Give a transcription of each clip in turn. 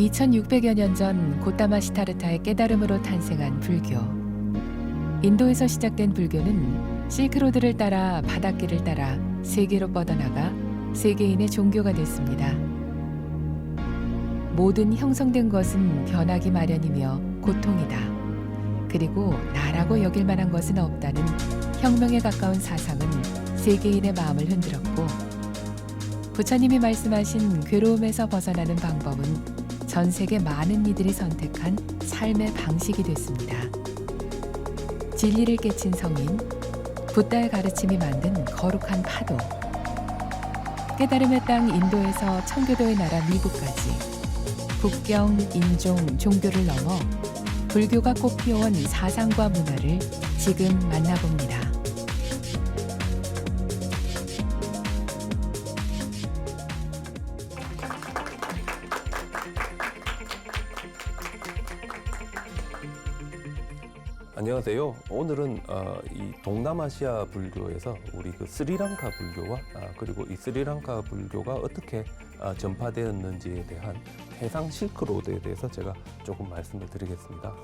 2600여 년 전 고타마 시타르타의 깨달음으로 탄생한 불교. 인도에서 시작된 불교는 실크로드를 따라 바닷길을 따라 세계로 뻗어나가 세계인의 종교가 됐습니다. 모든 형성된 것은 변하기 마련이며 고통이다. 그리고 나라고 여길 만한 것은 없다는 혁명에 가까운 사상은 세계인의 마음을 흔들었고, 부처님이 말씀하신 괴로움에서 벗어나는 방법은 전 세계 많은 이들이 선택한 삶의 방식이 됐습니다. 진리를 깨친 성인, 붓다의 가르침이 만든 거룩한 파도, 깨달음의 땅 인도에서 청교도의 나라 미국까지 국경, 인종, 종교를 넘어 불교가 꽃피워온 사상과 문화를 지금 만나봅니다. 안녕하세요. 오늘은 이 동남아시아 불교에서 우리 그 스리랑카 불교와 그리고 이 스리랑카 불교가 어떻게 전파되었는지에 대한 해상 실크로드에 대해서 제가 조금 말씀을 드리겠습니다.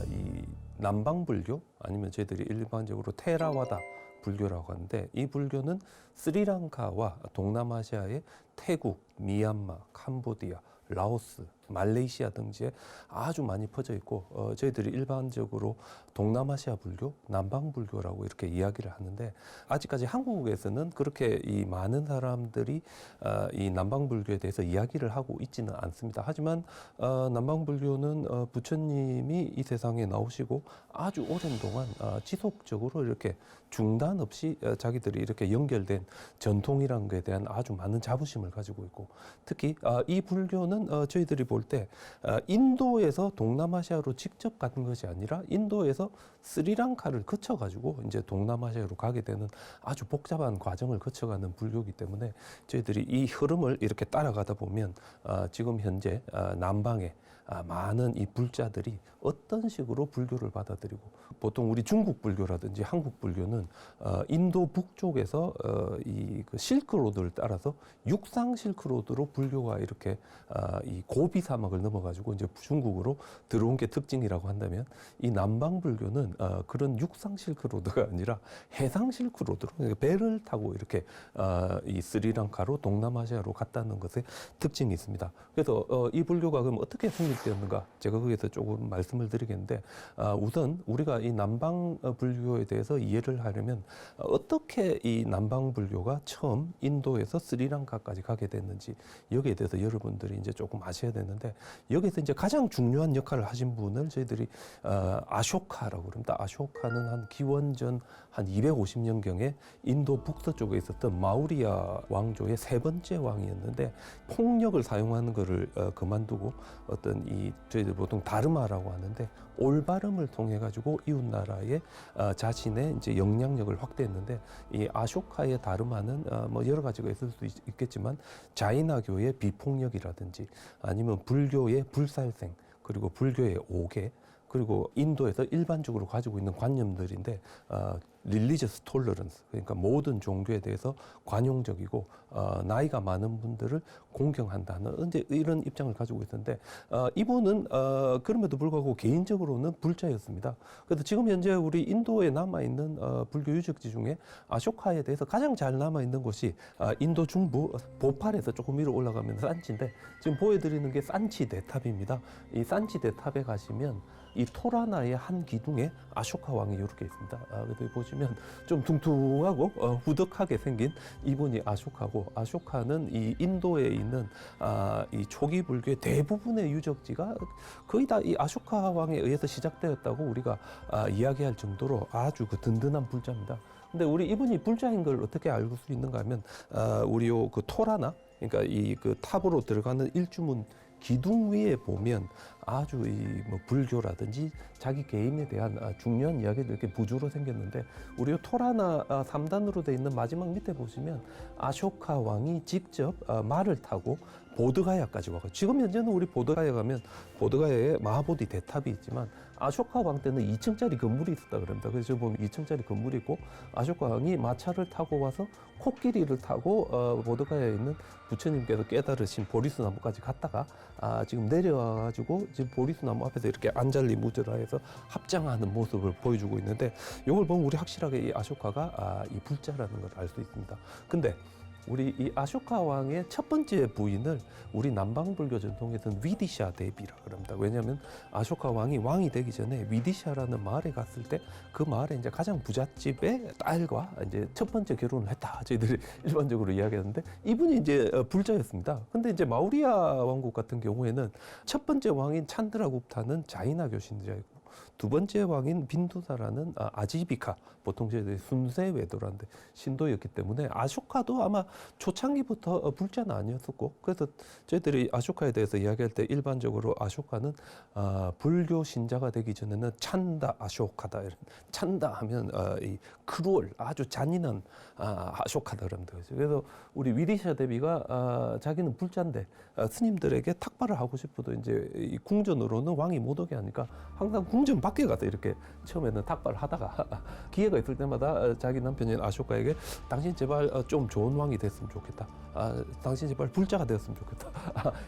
이 남방불교 아니면 저희들이 일반적으로 테라와다 불교라고 하는데, 이 불교는 스리랑카와 동남아시아의 태국, 미얀마, 캄보디아, 라오스, 말레이시아 등지에 아주 많이 퍼져 있고, 저희들이 일반적으로 동남아시아 불교, 남방불교라고 이렇게 이야기를 하는데, 아직까지 한국에서는 그렇게 이 많은 사람들이 이 남방불교에 대해서 이야기를 하고 있지는 않습니다. 하지만 남방불교는 부처님이 이 세상에 나오시고 아주 오랜 동안 지속적으로 이렇게 중단 없이 자기들이 이렇게 연결된 전통이라는 것에 대한 아주 많은 자부심을 가지고 있고, 특히 이 불교는 저희들이 볼 때 인도에서 동남아시아로 직접 가는 것이 아니라 인도에서 스리랑카를 거쳐가지고 이제 동남아시아로 가게 되는 아주 복잡한 과정을 거쳐가는 불교이기 때문에 저희들이 이 흐름을 이렇게 따라가다 보면 지금 현재 남방에 많은 이 불자들이 어떤 식으로 불교를 받아들이고, 보통 우리 중국 불교라든지 한국 불교는 인도 북쪽에서 이 그 실크로드를 따라서 육상 실크로드로 불교가 이렇게 이 고비 사막을 넘어가지고 이제 중국으로 들어온 게 특징이라고 한다면, 이 남방 불교는 그런 육상 실크로드가 아니라 해상 실크로드로 배를 타고 이렇게 이 스리랑카로 동남아시아로 갔다는 것에 특징이 있습니다. 그래서 이 불교가 그럼 어떻게 성립되었는가, 제가 거기에서 조금 말씀을 드리겠는데, 우선 우리가 이 남방 불교에 대해서 이해를 하려면 어떻게 이 남방 불교가 처음 인도에서 스리랑카까지 가게 됐는지, 여기에 대해서 여러분들이 이제 조금 아셔야 되는데, 여기서 이제 가장 중요한 역할을 하신 분을 저희들이 아쇼카라고 그럽니다. 아쇼카는 한 기원전 한 250년경에 인도 북서쪽에 있었던 마우리아 왕조의 세 번째 왕이었는데, 폭력을 사용하는 것을 그만두고 어떤 이 저희들 보통 다르마라고 하는데 올바름을 통해 가지고 이웃 나라에 자신의 이제 영향력을 확대했는데, 이 아쇼카의 다르마는 뭐 여러 가지가 있을 수 있겠지만 자이나교의 비폭력이라든지 아니면 불교의 불살생, 그리고 불교의 오계, 그리고 인도에서 일반적으로 가지고 있는 관념들인데 religious tolerance, 그러니까 모든 종교에 대해서 관용적이고 나이가 많은 분들을 공경한다는 이제 이런 입장을 가지고 있었는데, 이분은 그럼에도 불구하고 개인적으로는 불자였습니다. 그래서 지금 현재 우리 인도에 남아있는 불교 유적지 중에 아쇼카에 대해서 가장 잘 남아있는 곳이 인도 중부 보팔에서 조금 위로 올라가면 산치인데, 지금 보여드리는 게 산치 대탑입니다. 이 산치 대탑에 가시면 이 토라나의 한 기둥에 아쇼카 왕이 이렇게 있습니다. 그래서 보시면 좀 둥둥하고 후덕하게 생긴 이분이 아쇼카고, 아쇼카는 이 인도에 있는 이 초기 불교의 대부분의 유적지가 거의 다 이 아쇼카 왕에 의해서 시작되었다고 우리가 이야기할 정도로 아주 그 든든한 불자입니다. 근데 우리 이분이 불자인 걸 어떻게 알 수 있는가 하면, 우리 그 토라나, 그러니까 이 그 탑으로 들어가는 일주문 기둥 위에 보면 아주 이 뭐 불교라든지 자기 개인에 대한 중요한 이야기를 이렇게 부주로 생겼는데 우리 토라나 3단으로 돼 있는 마지막 밑에 보시면 아쇼카 왕이 직접 말을 타고 보드가야까지 와가. 지금 현재는 우리 보드가야 가면 보드가야에 마하보디 대탑이 있지만 아쇼카 왕 때는 2층짜리 건물이 있었다 그럽니다. 그래서 지금 보면 2층짜리 건물이 있고 아쇼카 왕이 마차를 타고 와서 코끼리를 타고 보드가야에 있는 부처님께서 깨달으신 보리수 나무까지 갔다가 지금 내려와가지고 지금 보리수 나무 앞에서 이렇게 안잘리 무절하에서 합장하는 모습을 보여주고 있는데 이걸 보면 우리 확실하게 이 아쇼카가 이 불자라는 걸 알 수 있습니다. 근데 우리 이 아쇼카 왕의 첫 번째 부인을 우리 남방불교 전통에서는 위디샤 대비라 그럽니다. 왜냐하면 아쇼카 왕이 왕이 되기 전에 위디샤라는 마을에 갔을 때 그 마을에 이제 가장 부잣집의 딸과 이제 첫 번째 결혼을 했다. 저희들이 일반적으로 이야기하는데 이분이 이제 불자였습니다. 근데 이제 마우리아 왕국 같은 경우에는 첫 번째 왕인 찬드라굽타는 자이나교 신자이고 두 번째 왕인 빈두사라는 아지비카, 보통 저희들이 순세 외도라는데 신도였기 때문에 아쇼카도 아마 초창기부터 불자는 아니었었고, 그래서 저희들이 아쇼카에 대해서 이야기할 때 일반적으로 아쇼카는 불교 신자가 되기 전에는 찬다 아쇼카다. 찬다 하면 이 크루얼, 아주 잔인한 아쇼카다 그럽니다. 그래서 우리 위디샤 대비가 자기는 불자인데 스님들에게 탁발을 하고 싶어도 이제 이 궁전으로는 왕이 못 오게 하니까 항상 궁전 밖에 가서 이렇게 처음에는 탁발을 하다가 기회가 있을 때마다 자기 남편인 아쇼카에게 당신 제발 좀 좋은 왕이 됐으면 좋겠다. 당신 제발 불자가 되었으면 좋겠다.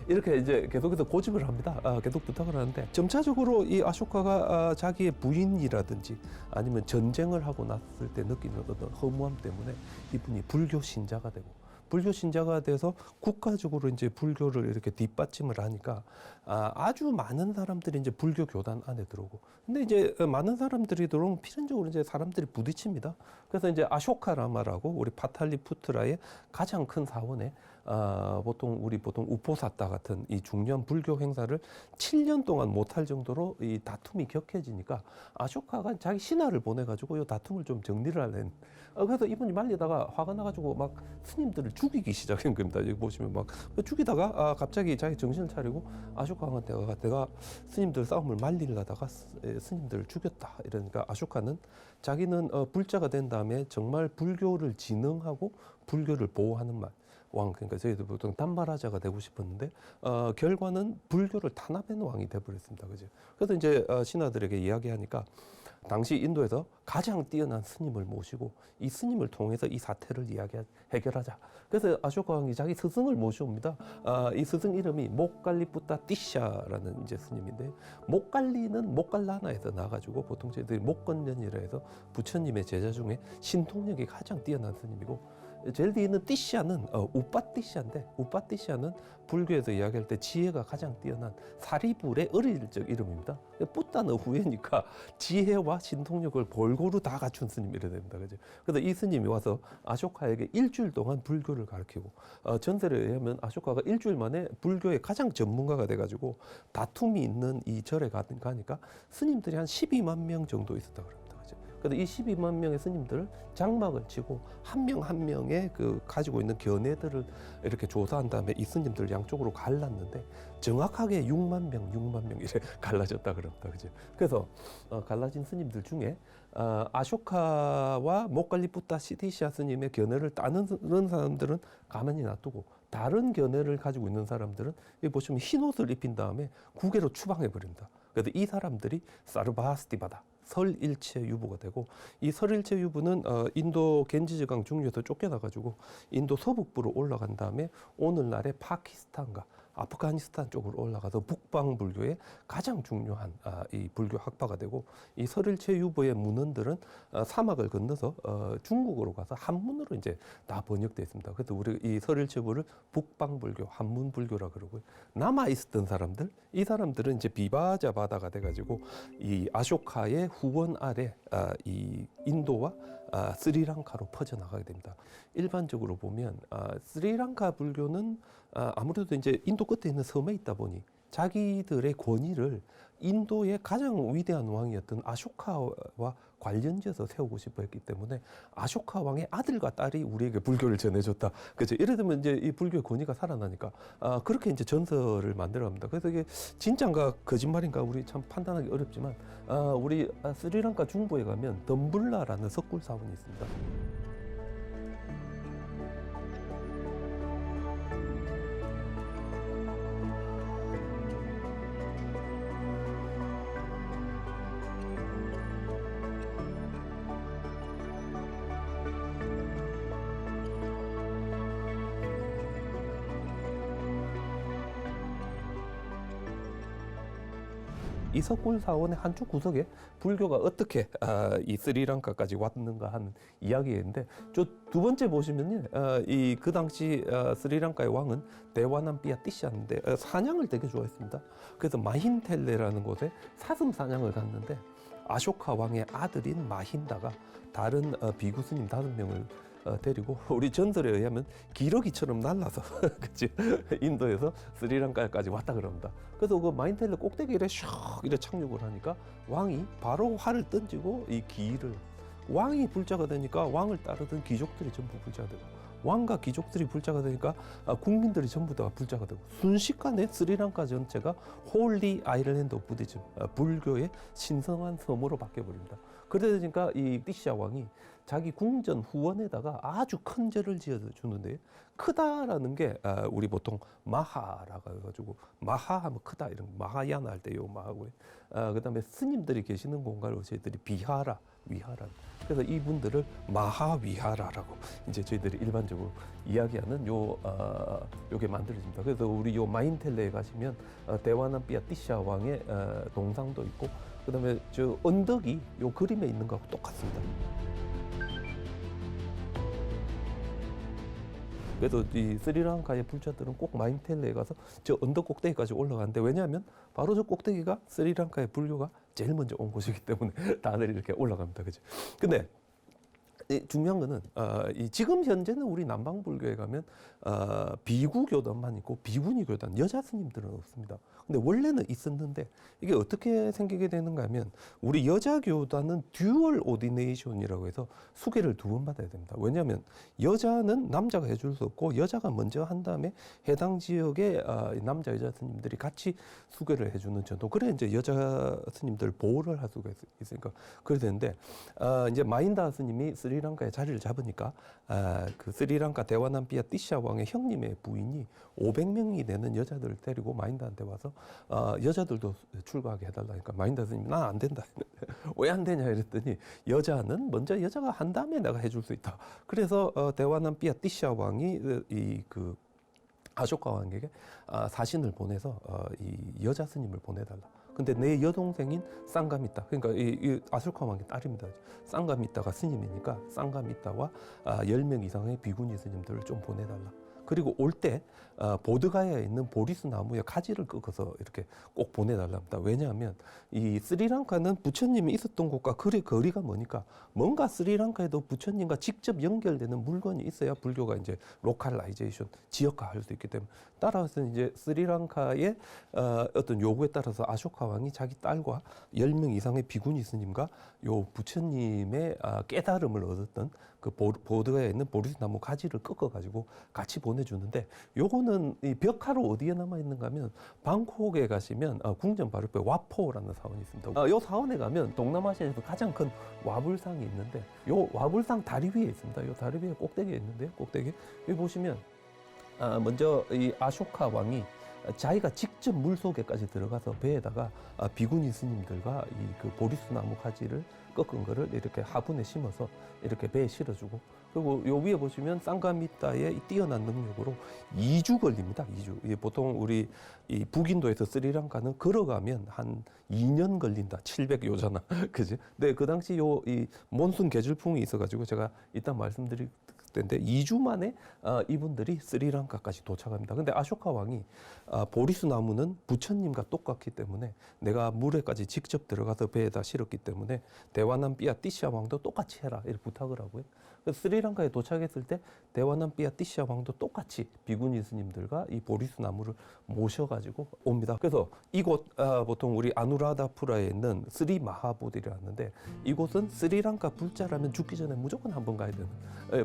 이렇게 이제 계속해서 고집을 합니다. 계속 부탁을 하는데 점차적으로 이 아쇼카가 자기의 부인이라든지 아니면 전쟁을 하고 났을 때 느끼는 어떤 허무함 때문에 이분이 불교 신자가 되고 불교 신자가 돼서 국가적으로 이제 불교를 이렇게 뒷받침을 하니까 아주 많은 사람들이 이제 불교 교단 안에 들어오고, 근데 이제 많은 사람들이 들어오면 필연적으로 이제 사람들이 부딪힙니다. 그래서 이제 아쇼카라마라고 우리 파탈리푸트라의 가장 큰 사원에 보통 우포사타 같은 이 중요한 불교 행사를 7년 동안 못할 정도로 이 다툼이 격해지니까 아쇼카가 자기 신하를 보내가지고 이 다툼을 좀 정리를 하려는. 그래서 이분이 말리다가 화가 나가지고 막 스님들을 죽이기 시작한 겁니다. 여기 보시면 막 죽이다가 갑자기 자기 정신을 차리고 아쇼카한테 내가 스님들 싸움을 말리려다가 스님들을 죽였다. 이러니까 아쇼카는 자기는 불자가 된 다음에 정말 불교를 진흥하고 불교를 보호하는 왕, 그러니까 저희들 보통 단마라자가 되고 싶었는데 결과는 불교를 탄압하는 왕이 되어버렸습니다. 그죠? 그래서 이제 신하들에게 이야기하니까 당시 인도에서 가장 뛰어난 스님을 모시고 이 스님을 통해서 이 사태를 해결하자. 그래서 아쇼카 왕이 자기 스승을 모셔옵니다. 이 스승 이름이 목갈리푸타 띠샤라는 이제 스님인데, 목갈리는 목갈라나에서 나가지고 보통 저희들이 목건년이라 해서 부처님의 제자 중에 신통력이 가장 뛰어난 스님이고, 제일 뒤에 있는 띠샤는 우빠띠샤인데, 우빠띠샤는 불교에서 이야기할 때 지혜가 가장 뛰어난 사리불의 어릴 적 이름입니다. 뿌따는 후예니까 지혜와 신통력을 골고루 다 갖춘 스님이라 됩니다. 그죠? 그래서 이 스님이 와서 아쇼카에게 일주일 동안 불교를 가르치고, 전설에 의하면 아쇼카가 일주일 만에 불교의 가장 전문가가 돼가지고 다툼이 있는 이 절에 가니까 스님들이 한 12만 명 정도 있었다 그럽니다. 그래서 이 12만 명의 스님들을 장막을 치고 한 명 한 명의 그 가지고 있는 견해들을 이렇게 조사한 다음에 이 스님들 양쪽으로 갈랐는데 정확하게 6만 명 이래 갈라졌다 그럽니다. 그죠? 그래서 갈라진 스님들 중에 아쇼카와 목갈리푸타 시티시아 스님의 견해를 따는 사람들은 가만히 놔두고, 다른 견해를 가지고 있는 사람들은 여기 보시면 흰 옷을 입힌 다음에 구개로 추방해 버립니다. 그래서 이 사람들이 사르바스티바다, 설일체 유부가 되고, 이 설일체 유부는 인도 겐지즈강 중류에서 쫓겨나가지고 인도 서북부로 올라간 다음에 오늘날의 파키스탄과 아프가니스탄 쪽으로 올라가서 북방 불교의 가장 중요한 이 불교 학파가 되고, 이 설일체 유보의 문헌들은 사막을 건너서 중국으로 가서 한문으로 이제 다 번역되어 있습니다. 그래서 우리 이 설일체 유보를 북방 불교, 한문 불교라 그러고요. 남아 있었던 사람들, 이 사람들은 이제 비바자 바다가 돼가지고 이 아쇼카의 후원 아래 이 인도와 스리랑카로 퍼져나가게 됩니다. 일반적으로 보면 스리랑카 불교는 아무래도 이제 인도 끝에 있는 섬에 있다 보니 자기들의 권위를 인도의 가장 위대한 왕이었던 아쇼카와 관련지어서 세우고 싶어 했기 때문에 아쇼카 왕의 아들과 딸이 우리에게 불교를 전해줬다. 그렇죠. 예를 들면 이제 이 불교의 권위가 살아나니까 그렇게 이제 전설을 만들어갑니다. 그래서 이게 진짜인가 거짓말인가 우리 참 판단하기 어렵지만 우리 스리랑카 중부에 가면 덤불라라는 석굴 사원이 있습니다. 이 석굴 사원의 한쪽 구석에 불교가 어떻게 이 스리랑카까지 왔는가 하는 이야기인데 저 두 번째 보시면요, 이 그 당시 스리랑카의 왕은 데와남피아 티시아인데 사냥을 되게 좋아했습니다. 그래서 마힌텔레라는 곳에 사슴 사냥을 갔는데 아쇼카 왕의 아들인 마힌다가 다른 비구 스님 5명을 데리고 우리 전설에 의하면 기러기처럼 날라서 그치 인도에서 스리랑카까지 왔다 그럽니다. 그래서 그 마힌텔레 꼭대기에 슉 이래 착륙을 하니까 왕이 바로 활을 던지고 이 기를 왕이 불자가 되니까 왕을 따르던 귀족들이 전부 불자가 되고 왕과 귀족들이 불자가 되니까 국민들이 전부 다 불자가 되고 순식간에 스리랑카 전체가 홀리 아일랜드 오브 부디즘 불교의 신성한 섬으로 바뀌어버립니다. 그러니까 이 티시아 왕이 자기 궁전 후원에다가 아주 큰 절을 지어주는데 크다라는 게 우리 보통 마하라고 해가지고 마하하면 크다 이런 마하야나 할 때 요 마하고요. 그다음에 스님들이 계시는 공간을 저희들이 비하라 위하라. 그래서 이분들을 마하위하라라고 이제 저희들이 일반적으로 이야기하는 요게 만들어집니다. 그래서 우리 요 마힌텔레에 가시면 데와남피아 티시아 왕의 동상도 있고 그다음에 저 언덕이 요 그림에 있는 거하고 똑같습니다. 그래서 이 스리랑카의 불자들은 꼭 마힌텔레에 가서 저 언덕 꼭대기까지 올라가는데 왜냐하면 바로 저 꼭대기가 스리랑카의 불교가 제일 먼저 온 곳이기 때문에 다들 이렇게 올라갑니다. 그죠? 근데 중요한 거는 이 지금 현재는 우리 남방 불교에 가면 비구 교단만 있고 비구니 교단 여자 스님들은 없습니다. 근데 원래는 있었는데 이게 어떻게 생기게 되는가 하면 우리 여자 교단은 듀얼 오디네이션이라고 해서 수계를 2번 받아야 됩니다. 왜냐하면 여자는 남자가 해줄 수 없고 여자가 먼저 한 다음에 해당 지역의 남자 여자 스님들이 같이 수계를 해주는 전도. 그래 이제 여자 스님들 보호를 할 수가 있으니까 그래 되는데 이제 마힌다 스님이 스리랑카에 자리를 잡으니까 그 스리랑카 데와남피아 티시아 왕의 형님의 부인이 500명이 되는 여자들을 데리고 마힌다한테 와서 여자들도 출가하게 해달라니까 마힌다 스님이 난 안 된다. 왜 안 되냐 이랬더니 여자는 먼저 여자가 한 다음에 내가 해줄 수 있다. 그래서 데와남피아 티시아 왕이 그 아쇼카 왕에게 사신을 보내서 이 여자 스님을 보내달라. 근데 내 여동생인 쌍가미타, 그러니까 이 아쇼카 왕의 딸입니다. 쌍가미타가 스님이니까 쌍가미타와 10명 이상의 비구니 스님들을 좀 보내달라. 그리고 올 때 보드가야에 있는 보리수 나무에 가지를 꺾어서 이렇게 꼭 보내달랍니다. 왜냐하면 이 스리랑카는 부처님이 있었던 곳과 거리가 머니까 뭔가 스리랑카에도 부처님과 직접 연결되는 물건이 있어야 불교가 이제 로컬라이제이션, 지역화할 수 있기 때문에 따라서 이제 스리랑카의 어떤 요구에 따라서 아쇼카 왕이 자기 딸과 10명 이상의 비구니 스님과 요 부처님의 깨달음을 얻었던 그 보드가야에 있는 보리수 나무 가지를 꺾어가지고 같이 보내주는데 요거는 이 벽화로 어디에 남아 있는가 하면 방콕에 가시면 궁전 바로 옆에 와포라는 사원이 있습니다. 요 사원에 가면 동남아시아에서 가장 큰 와불상이 있는데 요 와불상 다리 위에 있습니다. 요 다리 위에 꼭대기에 있는데요. 꼭대기 여기 보시면 먼저 이 아쇼카 왕이 자기가 직접 물속에까지 들어가서 배에다가 비구니 스님들과 이 그 보리수 나무 가지를 꺾은 거를 이렇게 화분에 심어서 이렇게 배에 실어주고 그리고 요 위에 보시면 쌍가미타의 뛰어난 능력으로 2주 걸립니다. 2주. 보통 우리 이 북인도에서 스리랑카는 걸어가면 한 2년 걸린다. 700요잖아. 그지? 근데 그 당시 이 몬순 계절풍이 있어가지고 제가 이따 말씀드릴 때인데 2주 만에 이분들이 스리랑카까지 도착합니다. 근데 아쇼카 왕이 보리수 나무는 부처님과 똑같기 때문에 내가 물에까지 직접 들어가서 배에다 실었기 때문에 대화남 삐아띠시아 왕도 똑같이 해라 이렇게 부탁을 하고요. 그래서 스리랑카에 도착했을 때 대화남 삐아띠시아 왕도 똑같이 비구니 스님들과 이 보리수 나무를 모셔가지고 옵니다. 그래서 이곳 보통 우리 아누라다푸라에 있는 스리 마하보디라는데 이곳은 스리랑카 불자라면 죽기 전에 무조건 한번 가야 되는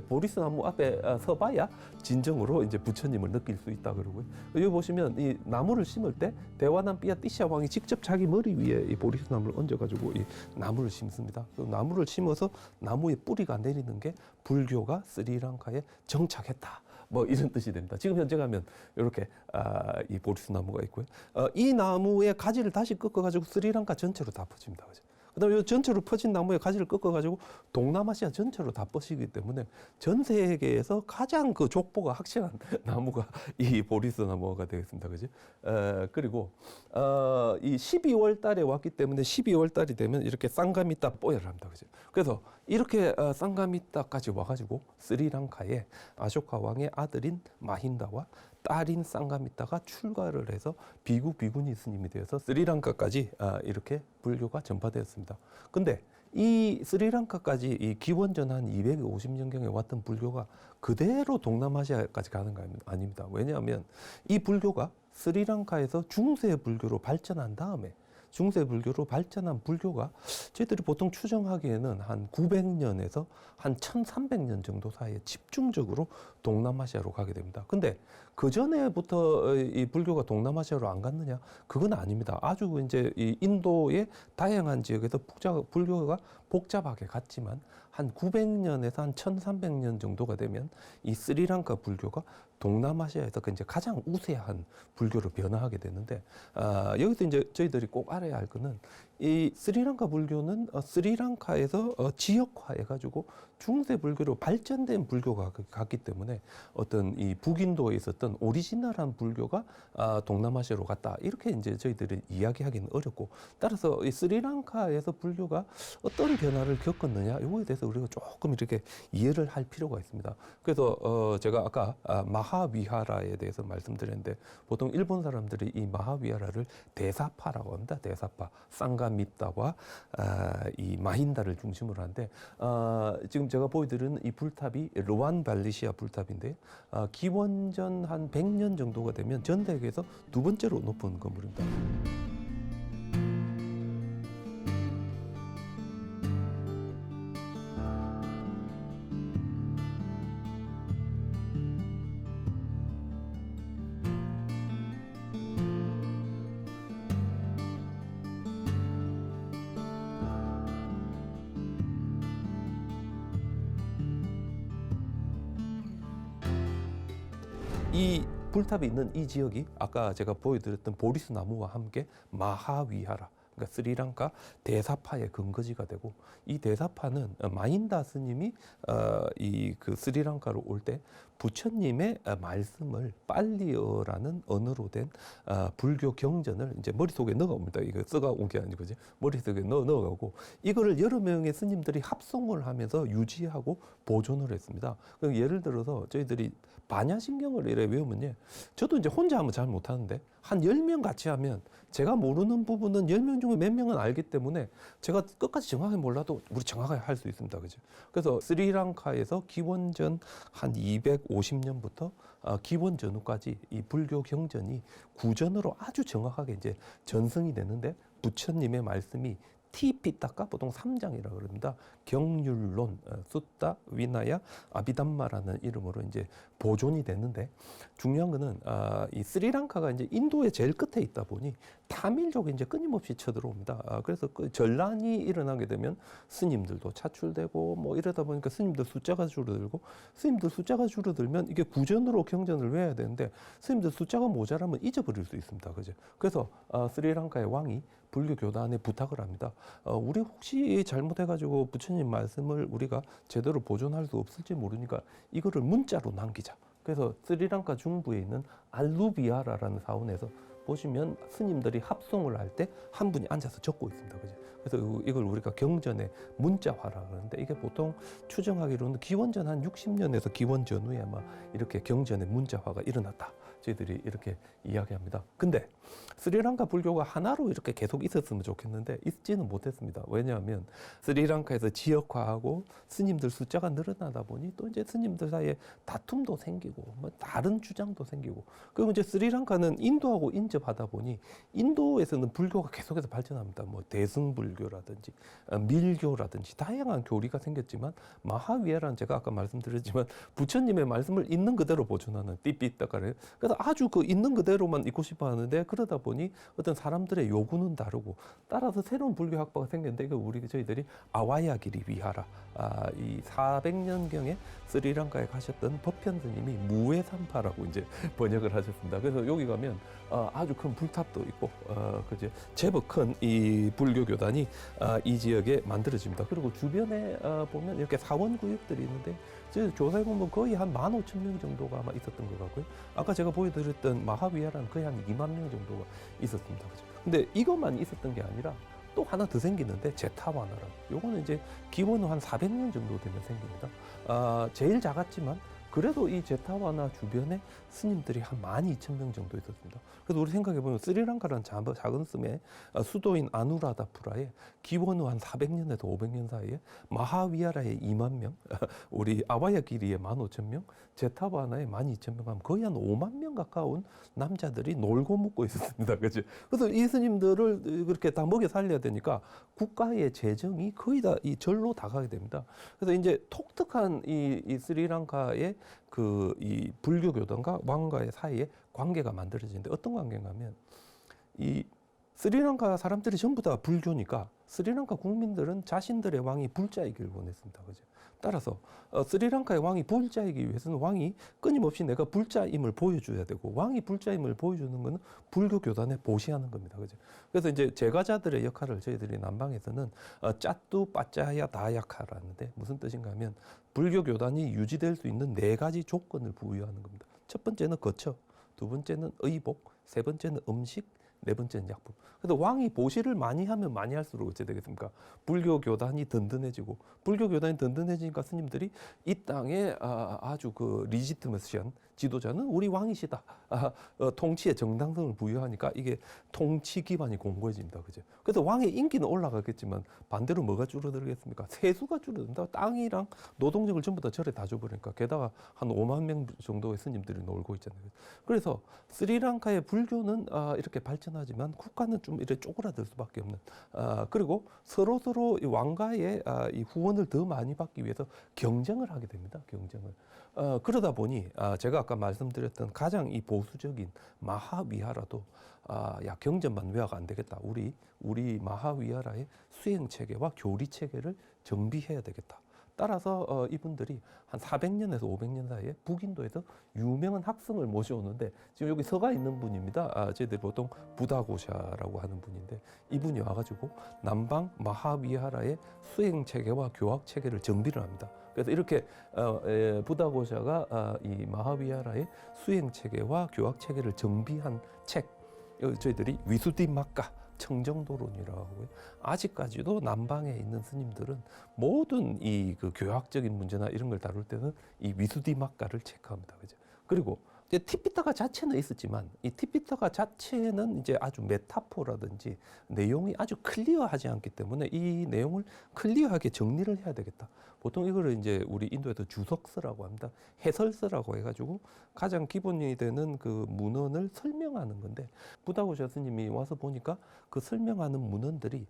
보리수 나무 앞에 서봐야 진정으로 이제 부처님을 느낄 수 있다 그러고요. 여기 보시면 이 나무를 심을 때 대화남 삐아띠시아 왕이 직접 자기 머리 위에 이 보리수 나무를 얹어가지고 이 나무를 심습니다. 그 나무를 심어서 나무에 뿌리가 내리는 게 불교가 스리랑카에 정착했다. 뭐 이런 뜻이 됩니다. 지금 현재 가면 이렇게 이 보리수 나무가 있고요. 이 나무의 가지를 다시 꺾어가지고 스리랑카 전체로 다 퍼집니다. 그죠? 그다음에 이 전체로 퍼진 나무의 가지를 꺾어가지고 동남아시아 전체로 다 뻗치기 때문에 전 세계에서 가장 그 족보가 확실한 나무가 이 보리수 나무가 되겠습니다. 그죠? 그리고 이 12월 달에 왔기 때문에 12월 달이 되면 이렇게 쌍가미타 뽀야를 합니다. 그죠? 그래서 이렇게 쌍가미타까지 와가지고 스리랑카에 아쇼카 왕의 아들인 마힌다와 딸인 쌍가미타가 출가를 해서 비구니 스님이 되어서 스리랑카까지 이렇게 불교가 전파되었습니다. 근데 이 스리랑카까지 이 기원전 한 250년경에 왔던 불교가 그대로 동남아시아까지 가는 거 아닙니다. 왜냐하면 이 불교가 스리랑카에서 중세 불교로 발전한 다음에 중세 불교로 발전한 불교가 저희들이 보통 추정하기에는 한 900년에서 한 1300년 정도 사이에 집중적으로 동남아시아로 가게 됩니다. 근데 그 전에부터 이 불교가 동남아시아로 안 갔느냐? 그건 아닙니다. 아주 이제 이 인도의 다양한 지역에서 불교가 복잡하게 갔지만 한 900년에서 한 1300년 정도가 되면 이 스리랑카 불교가 동남아시아에서 이제 가장 우세한 불교로 변화하게 되는데 여기서 이제 저희들이 꼭 알아야 할 거는 이 스리랑카 불교는 스리랑카에서 지역화해가지고 중세 불교로 발전된 불교가 갔기 때문에 어떤 이 북인도에 있었던 오리지널한 불교가 동남아시아로 갔다 이렇게 이제 저희들이 이야기하기는 어렵고 따라서 이 스리랑카에서 불교가 어떤 변화를 겪었느냐 이거에 대해서 우리가 조금 이렇게 이해를 할 필요가 있습니다. 그래서 제가 아까 마하위하라에 대해서 말씀드렸는데 보통 일본 사람들이 이 마하위하라를 대사파라고 합니다. 대사파 쌍가미타와 이 마힌다를 중심으로 하는데 지금 제가 보여드리는 이 불탑이 로완 발리시아 불탑인데 기원전 한 100년 정도가 되면 전 세계에서 두 번째로 높은 건물입니다. 이 불탑이 있는 이 지역이 아까 제가 보여드렸던 보리수 나무와 함께 마하위하라, 그러니까 스리랑카 대사파의 근거지가 되고 이 대사파는 마힌다 스님이 이 그 스리랑카로 올 때 부처님의 말씀을 빨리어라는 언어로 된 불교 경전을 이제 머릿속에 넣어옵니다. 이거 써가온 게 아니고 그죠? 머릿속에 넣어가고 이거를 여러 명의 스님들이 합송을 하면서 유지하고 보존을 했습니다. 예를 들어서 저희들이 반야심경을 이래 외우면요. 저도 이제 혼자 하면 잘 못하는데 한 10명 같이 하면 제가 모르는 부분은 10명 중에 몇 명은 알기 때문에 제가 끝까지 정확하게 몰라도 우리 정확하게 할 수 있습니다. 그죠? 그래서 스리랑카에서 기원전 한 250년부터 기원 전후까지 이 불교 경전이 구전으로 아주 정확하게 이제 전승이 되는데 부처님의 말씀이 티피타카 보통 3장이라고 그럽니다. 경율론, 숫다, 위나야, 아비담마라는 이름으로 이제 보존이 됐는데 중요한 거는 이 스리랑카가 이제 인도의 제일 끝에 있다 보니 타밀족이 이제 끊임없이 쳐들어옵니다. 그래서 그 전란이 일어나게 되면 스님들도 차출되고 뭐 이러다 보니까 스님들 숫자가 줄어들고 스님들 숫자가 줄어들면 이게 구전으로 경전을 외워야 되는데 스님들 숫자가 모자라면 잊어버릴 수 있습니다. 그죠? 그래서 스리랑카의 왕이 불교 교단에 부탁을 합니다. 우리 혹시 잘못해가지고 부처님 말씀을 우리가 제대로 보존할 수 없을지 모르니까 이거를 문자로 남기자. 그래서 스리랑카 중부에 있는 알루비아라라는 사원에서 보시면 스님들이 합송을 할 때 한 분이 앉아서 적고 있습니다. 그죠? 그래서 이걸 우리가 경전의 문자화라 그러는데 이게 보통 추정하기로는 기원전 한 60년에서 기원 전후에 아마 이렇게 경전의 문자화가 일어났다. 저희들이 이렇게 이야기합니다. 근데 스리랑카 불교가 하나로 이렇게 계속 있었으면 좋겠는데 있지는 못했습니다. 왜냐하면 스리랑카에서 지역화하고 스님들 숫자가 늘어나다 보니 또 이제 스님들 사이에 다툼도 생기고 뭐 다른 주장도 생기고 그리고 이제 스리랑카는 인도하고 인접하다 보니 인도에서는 불교가 계속해서 발전합니다. 뭐 대승불교라든지 밀교라든지 다양한 교리가 생겼지만 마하위야라는 제가 아까 말씀드렸지만 부처님의 말씀을 있는 그대로 보존하는 삐삐따가래요. 그래서 아주 그 있는 그대로만 있고 싶어 하는데 그러다 보니 어떤 사람들의 요구는 다르고 따라서 새로운 불교 학파가 생겼는데 이거 저희들이 아와야기리 위하라 이 400년경에 스리랑카에 가셨던 법현 스님이 무외산파라고 이제 번역을 하셨습니다. 그래서 여기 가면 아주 큰 불탑도 있고 그제 제법 큰 이 불교 교단이 이 지역에 만들어집니다. 그리고 주변에 보면 이렇게 사원 구역들이 있는데 저 조사해 보면 거의 한 15,000명 정도가 아마 있었던 것 같고요. 아까 제가 보여드렸던 마하위야라는 거의 한 2만 명 정도가 있었습니다. 그죠? 근데 이것만 있었던 게 아니라 또 하나 더 생기는데 제타와나라고. 요거는 이제 기원은 한 400년 정도 되면 생깁니다. 제일 작았지만 그래도 이 제타와나 주변에 스님들이 한 12,000명 정도 있었습니다. 그래서 우리 생각해보면 스리랑카라는 작은 섬의 수도인 아누라다푸라에 기원후 한 400년에서 500년 사이에 마하위야라에 2만 명, 우리 아와야기리에 15,000명, 제타와나에 12,000명 하면 거의 한 5만 명 가까운 남자들이 놀고 먹고 있었습니다. 그죠? 그래서 이 스님들을 그렇게 다 먹여 살려야 되니까 국가의 재정이 거의 다 이 절로 다 가게 됩니다. 그래서 이제 독특한 이 스리랑카의 이 불교 교단과 왕가의 사이에 관계가 만들어지는데 어떤 관계인가 하면 이 스리랑카 사람들이 전부 다 불교니까 스리랑카 국민들은 자신들의 왕이 불자이길 원했습니다. 그죠? 따라서 스리랑카의 왕이 불자이기 위해서는 왕이 끊임없이 내가 불자임을 보여줘야 되고 왕이 불자임을 보여주는 것은 불교 교단에 보시하는 겁니다. 그죠? 그래서 이제 제가자들의 역할을 저희들이 남방에서는 짜뚜 빠짜야 다야카라는데 무슨 뜻인가 하면 불교 교단이 유지될 수 있는 4가지 조건을 부여하는 겁니다. 첫 번째는 거처, 두 번째는 의복, 세 번째는 음식, 네 번째는 약품. 그래서 왕이 보시를 많이 하면 많이 할수록 어찌 되겠습니까? 불교 교단이 든든해지고 불교 교단이 든든해지니까 스님들이 이 땅에 아주 그 리지트머시한 지도자는 우리 왕이시다. 통치의 정당성을 부여하니까 이게 통치 기반이 공고해집니다. 그죠? 그래서 왕의 인기는 올라가겠지만 반대로 뭐가 줄어들겠습니까? 세수가 줄어든다. 땅이랑 노동력을 전부 다 절에 다 줘버리니까 게다가 한 5만 명 정도의 스님들이 놀고 있잖아요. 그래서 스리랑카의 불교는 이렇게 발전하지만 국가는 좀 이렇게 쪼그라들 수밖에 없는 그리고 서로 이 왕가의 이 후원을 더 많이 받기 위해서 경쟁을 하게 됩니다. 경쟁을. 그러다 보니 제가 아까 말씀드렸던 가장 이 보수적인 마하위하라도 야 경전만 외화가 안 되겠다. 우리 마하위하라의 수행 체계와 교리 체계를 정비해야 되겠다. 따라서 이분들이 한 400년에서 500년 사이에 북인도에서 유명한 학생을 모셔오는데 지금 여기 서가 있는 분입니다. 저희들이 보통 부다고샤라고 하는 분인데 이분이 와가지고 남방 마하위하라의 수행 체계와 교학 체계를 정비를 합니다. 그래서 이렇게 부다고샤가 이 마하위하라의 수행 체계와 교학 체계를 정비한 책, 저희들이 위수디마카 청정도론이라고 하고요. 아직까지도 남방에 있는 스님들은 모든 이 그 교학적인 문제나 이런 걸 다룰 때는 이 위수디마카를 체크합니다. 그죠? 그리고 이제 티피타카 자체는 있었지만 이 티피타카 자체는 이제 아주 메타포라든지 내용이 아주 클리어하지 않기 때문에 이 내용을 클리어하게 정리를 해야 되겠다. 보통 이거를 이제 우리 인도에서 주석서라고 합니다. 해설서라고 해가지고 가장 기본이 되는 그 문헌을 설명하는 건데 부다고샤 스님이 와서 보니까 그 설명하는 문헌들이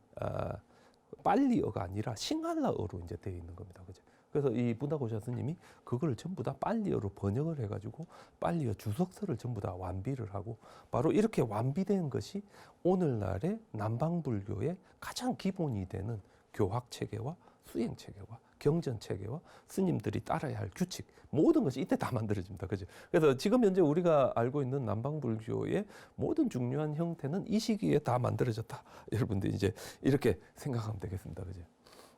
빨리어가 아니라 싱할라어로 이제 되어 있는 겁니다. 그죠? 그래서 이 부다고샤 스님이 그걸 전부 다 빨리어로 번역을 해가지고 빨리어 주석서를 전부 다 완비를 하고 바로 이렇게 완비된 것이 오늘날의 남방불교의 가장 기본이 되는 교학 체계와 수행 체계와 경전 체계와 스님들이 따라야 할 규칙 모든 것이 이때 다 만들어집니다. 그죠? 그래서 지금 현재 우리가 알고 있는 남방불교의 모든 중요한 형태는 이 시기에 다 만들어졌다. 여러분들 이제 이렇게 생각하면 되겠습니다. 그죠?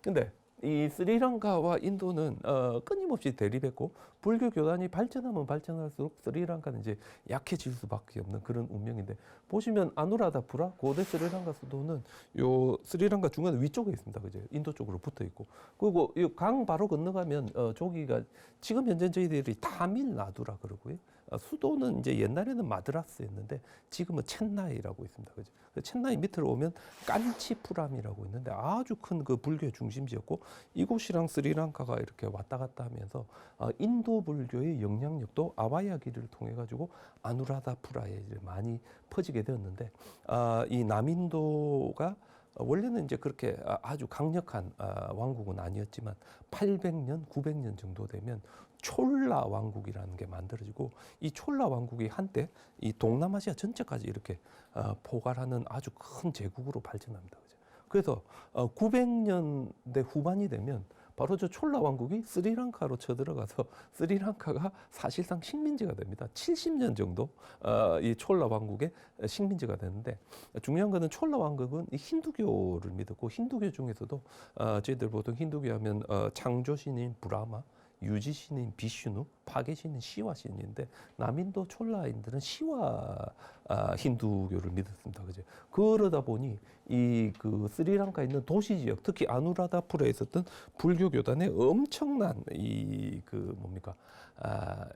근데 이 스리랑카와 인도는 끊임없이 대립했고 불교 교단이 발전하면 발전할수록 스리랑카는 이제 약해질 수밖에 없는 그런 운명인데 보시면 아누라다푸라 고대 스리랑카 수도는 요 스리랑카 중간 위쪽에 있습니다. 그죠? 인도 쪽으로 붙어 있고 그리고 이 강 바로 건너가면 저기가 지금 현재 저희들이 타밀나두라 그러고요. 수도는 이제 옛날에는 마드라스였는데 지금은 첸나이라고 있습니다. 그죠? 첸나이 밑으로 오면 깐치푸람이라고 있는데 아주 큰 그 불교의 중심지였고 이곳이랑 스리랑카가 이렇게 왔다 갔다 하면서 인도 불교의 영향력도 아와야기를 통해 가지고 아누라다푸라에 이제 많이 퍼지게 되었는데 이 남인도가 원래는 이제 그렇게 아주 강력한 왕국은 아니었지만 800년, 900년 정도 되면 촐라 왕국이라는 게 만들어지고 이 촐라 왕국이 한때 이 동남아시아 전체까지 이렇게 포괄하는 아주 큰 제국으로 발전합니다. 그래서 900년대 후반이 되면 바로 저 촐라 왕국이 스리랑카로 쳐들어가서 스리랑카가 사실상 식민지가 됩니다. 70년 정도 이 촐라 왕국의 식민지가 되는데 중요한 거는 촐라 왕국은 이 힌두교를 믿었고 힌두교 중에서도 저희들 보통 힌두교 하면 창조신인 브라마, 유지신인 비슈누, 파괴신인 시와 신인데 남인도 촐라인들은 시와 힌두교를 믿었습니다. 그죠? 그러다 보니 이 그 스리랑카에 있는 도시 지역, 특히 아누라다푸라에 있었던 불교 교단에 엄청난 이 그 뭡니까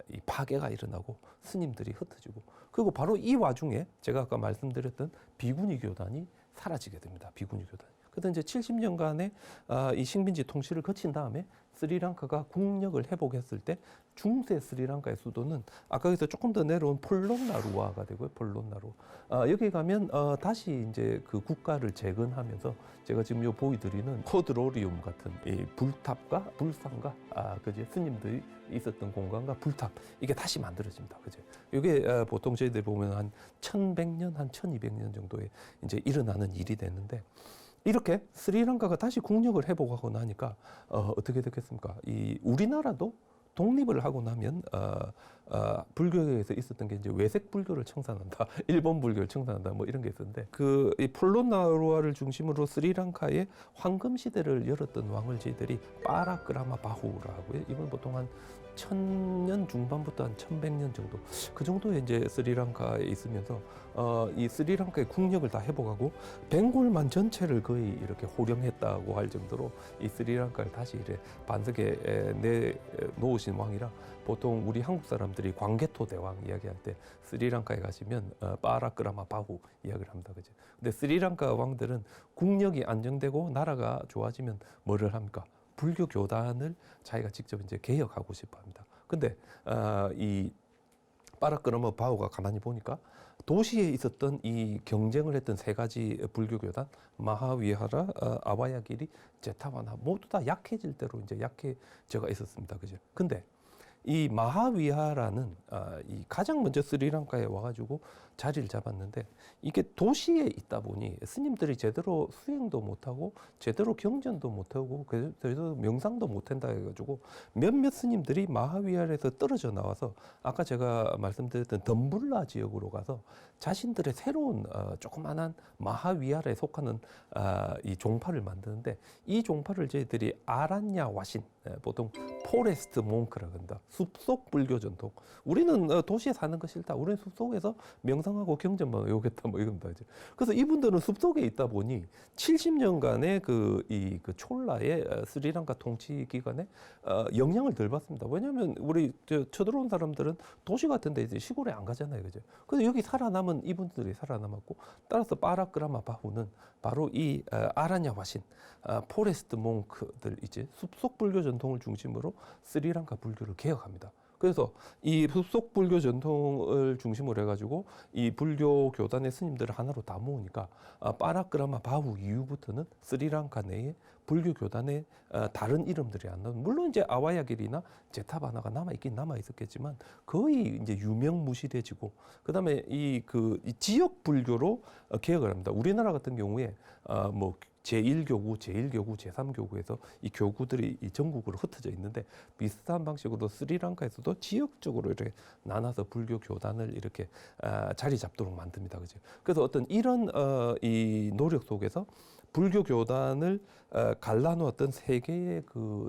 이 파괴가 일어나고 스님들이 흩어지고 그리고 바로 이 와중에 제가 아까 말씀드렸던 비구니 교단이 사라지게 됩니다. 비구니 교단. 그때 이제 70년간의 이 식민지 통치를 거친 다음에 스리랑카가 국력을 회복했을 때 중세 스리랑카의 수도는 아까 여기서 조금 더 내려온 폴론나루아가 되고요. 폴론나루. 여기 가면 다시 이제 그 국가를 재건하면서 제가 지금 요 보여드리는 코드로리움 같은 이 불탑과 불상과 그제 스님들이 있었던 공간과 불탑 이게 다시 만들어집니다. 그죠? 이게 보통 저희들 보면 한 1100년, 한 1200년 정도에 이제 일어나는 일이 됐는데 이렇게 스리랑카가 다시 국력을 회복하고 나니까 어떻게 됐겠습니까? 이 우리나라도 독립을 하고 나면 불교에서 있었던 게 이제 외색 불교를 청산한다, 일본 불교를 청산한다, 뭐 이런 게 있었는데 이 폴론나루아를 중심으로 스리랑카의 황금 시대를 열었던 왕을 저희들이 빠라크라마 바후라고요. 이건 보통 한 1000년 중반부터 한 1100년 정도 그 정도에 이제 스리랑카에 있으면서 이 스리랑카의 국력을 다 회복하고 벵골만 전체를 거의 이렇게 호령했다고 할 정도로 이 스리랑카를 다시 이래 반석에 내놓으신 왕이라 보통 우리 한국 사람들이 광개토 대왕 이야기할 때 스리랑카에 가시면 빠라크라마 바후 이야기를 합니다. 그죠? 근데 스리랑카 왕들은 국력이 안정되고 나라가 좋아지면 뭐를 합니까? 불교 교단을 자기가 직접 이제 개혁하고 싶어 합니다. 근데 이 빠라크라마 바후가 가만히 보니까 도시에 있었던 이 경쟁을 했던 세 가지 불교 교단 마하위하라, 아와야기리, 제타와나 모두 다 약해질 대로 이제 약해져가 있었습니다. 그죠? 근데 이 마하위하라는 이 가장 먼저 스리랑카에 와가지고 자리를 잡았는데 이게 도시에 있다 보니 스님들이 제대로 수행도 못하고 제대로 경전도 못하고 제대로 명상도 못한다 해가지고 몇몇 스님들이 마하위하라에서 떨어져 나와서 아까 제가 말씀드렸던 덤불라 지역으로 가서 자신들의 새로운 조그만한 마하위하라에 속하는 이 종파를 만드는데 이 종파를 저희들이 아란야 와신 보통 포레스트 몽크라고 한다. 숲속 불교 전통. 우리는 도시에 사는 거 싫다. 우리는 숲속에서 명상하고 경전만 외우겠다. 뭐 이겁니다. 이제. 그래서 이분들은 숲속에 있다 보니 70년간의 그 촐라의 스리랑카 통치 기간에 영향을 덜 받습니다. 왜냐하면 우리 쳐들어온 사람들은 도시 같은데 이제 시골에 안 가잖아요. 그죠? 그래서 여기 살아남은 이분들이 살아남았고 따라서 빠라크라마 바후는 바로 이 아라냐 화신, 포레스트 몽크들 이제 숲속 불교 전통을 중심으로 스리랑카 불교를 개혁합니다. 그래서 이 숲속 불교 전통을 중심으로 해가지고 이 불교 교단의 스님들을 하나로 다 모으니까 빠라크라마 바후 이후부터는 스리랑카 내에 불교 교단의 다른 이름들이 안 나오는 물론 이제 아와야길이나 제타바나가 남아 있긴 남아 있었겠지만 거의 이제 유명무실해지고 그다음에 이 지역 불교로 개혁을 합니다. 우리나라 같은 경우에 뭐 제1교구, 제1교구, 제3교구에서 이 교구들이 이 전국으로 흩어져 있는데 비슷한 방식으로 스리랑카에서도 지역적으로 이렇게 나눠서 불교 교단을 이렇게 자리 잡도록 만듭니다. 그죠? 그래서 어떤 이런 이 노력 속에서 불교 교단을 갈라놓았던 세 개의